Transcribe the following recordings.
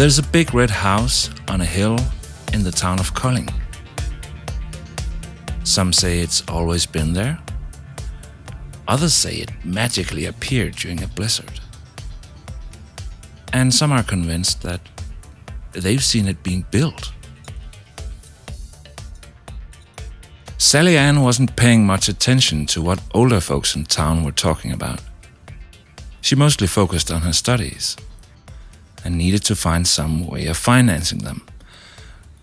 There's a big red house on a hill in the town of Kolding. Some say it's always been there. Others say it magically appeared during a blizzard. And some are convinced that they've seen it being built. Sally Ann wasn't paying much attention to what older folks in town were talking about. She mostly focused on her studies and needed to find some way of financing them.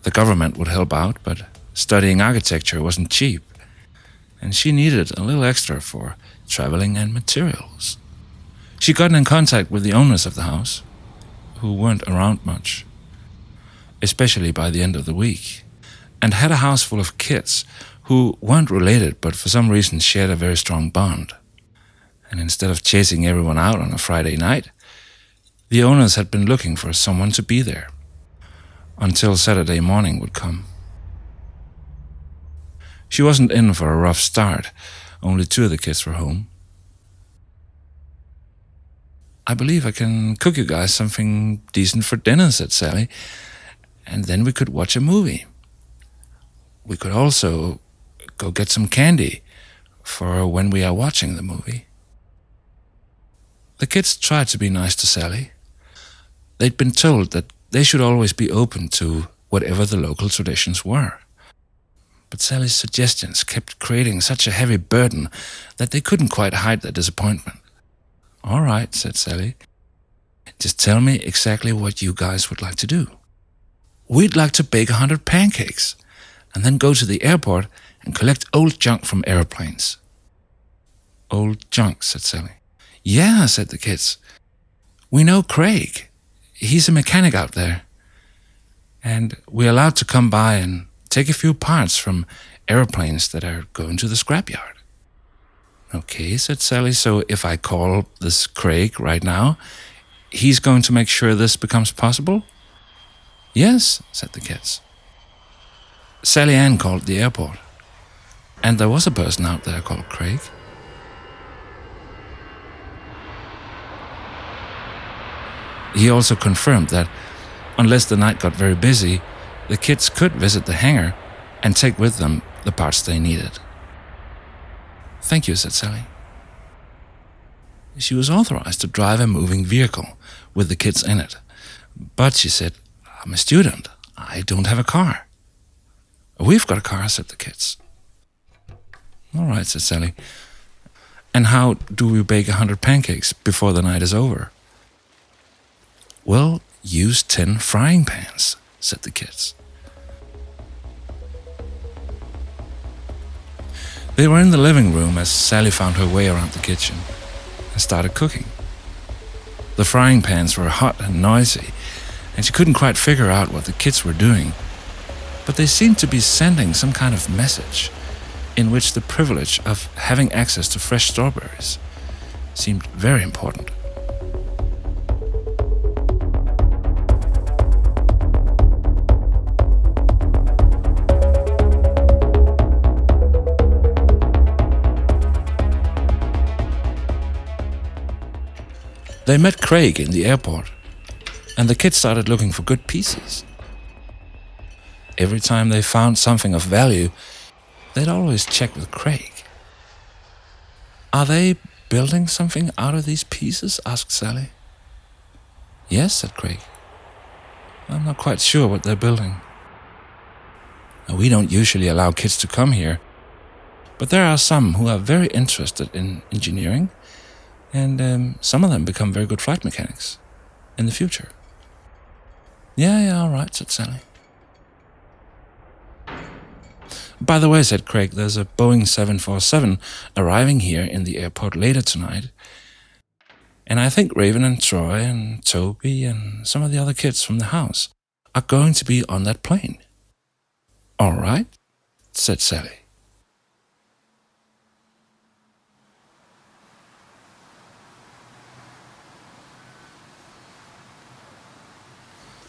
The government would help out, but studying architecture wasn't cheap, and she needed a little extra for traveling and materials. She got in contact with the owners of the house, who weren't around much, especially by the end of the week, and had a house full of kids who weren't related but for some reason shared a very strong bond. And instead of chasing everyone out on a Friday night, the owners had been looking for someone to be there until Saturday morning would come. She wasn't in for a rough start. Only 2 of the kids were home. "I believe I can cook you guys something decent for dinner," said Sally, "and then we could watch a movie. We could also go get some candy for when we are watching the movie." The kids tried to be nice to Sally. They'd been told that they should always be open to whatever the local traditions were. But Sally's suggestions kept creating such a heavy burden that they couldn't quite hide their disappointment. "All right," said Sally. "Just tell me exactly what you guys would like to do." "We'd like to bake 100 pancakes and then go to the airport and collect old junk from airplanes." "Old junk," said Sally. "Yeah," said the kids. "We know Craig. He's a mechanic out there. And we're allowed to come by and take a few parts from airplanes that are going to the scrapyard." "Okay," said Sally, "so if I call this Craig right now, he's going to make sure this becomes possible?" "Yes," said the kids. Sally Ann called the airport, and there was a person out there called Craig. He also confirmed that unless the night got very busy, the kids could visit the hangar and take with them the parts they needed. "Thank you," said Sally. She was authorized to drive a moving vehicle with the kids in it. But she said, "I'm a student. I don't have a car." "We've got a car," said the kids. "All right," said Sally. "And how do we bake 100 pancakes before the night is over?" "Well, use 10 frying pans," said the kids. They were in the living room as Sally found her way around the kitchen and started cooking. The frying pans were hot and noisy, and she couldn't quite figure out what the kids were doing, but they seemed to be sending some kind of message in which the privilege of having access to fresh strawberries seemed very important. They met Craig in the airport, and the kids started looking for good pieces. Every time they found something of value, they'd always check with Craig. "Are they building something out of these pieces?" asked Sally. "Yes," said Craig. "I'm not quite sure what they're building. We don't usually allow kids to come here, but there are some who are very interested in engineering, and some of them become very good flight mechanics in the future." Yeah, all right," said Sally. "By the way," said Craig, "there's a Boeing 747 arriving here in the airport later tonight. And I think Raven and Troy and Toby and some of the other kids from the house are going to be on that plane." "All right," said Sally.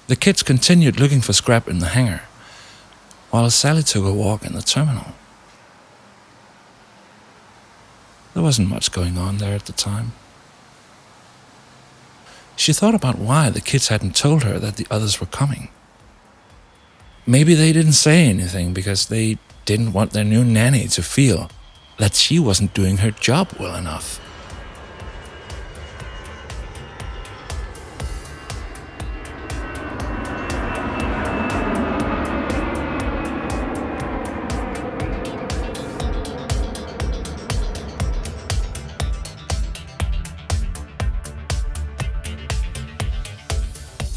The kids continued looking for scrap in the hangar, while Sally took a walk in the terminal. There wasn't much going on there at the time. She thought about why the kids hadn't told her that the others were coming. Maybe they didn't say anything because they didn't want their new nanny to feel that she wasn't doing her job well enough.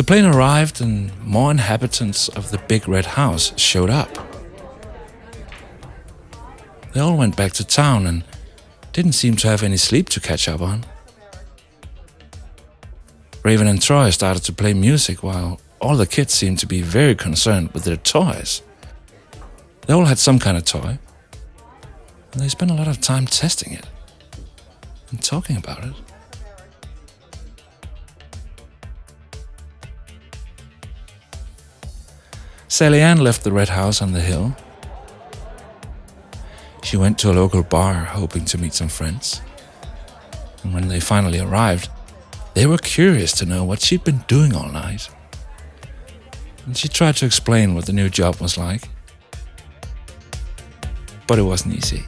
The plane arrived and more inhabitants of the big red house showed up. They all went back to town and didn't seem to have any sleep to catch up on. Raven and Troy started to play music while all the kids seemed to be very concerned with their toys. They all had some kind of toy, and they spent a lot of time testing it and talking about it. Sally Ann left the red house on the hill. She went to a local bar hoping to meet some friends. And when they finally arrived, they were curious to know what she'd been doing all night. And she tried to explain what the new job was like. But it wasn't easy.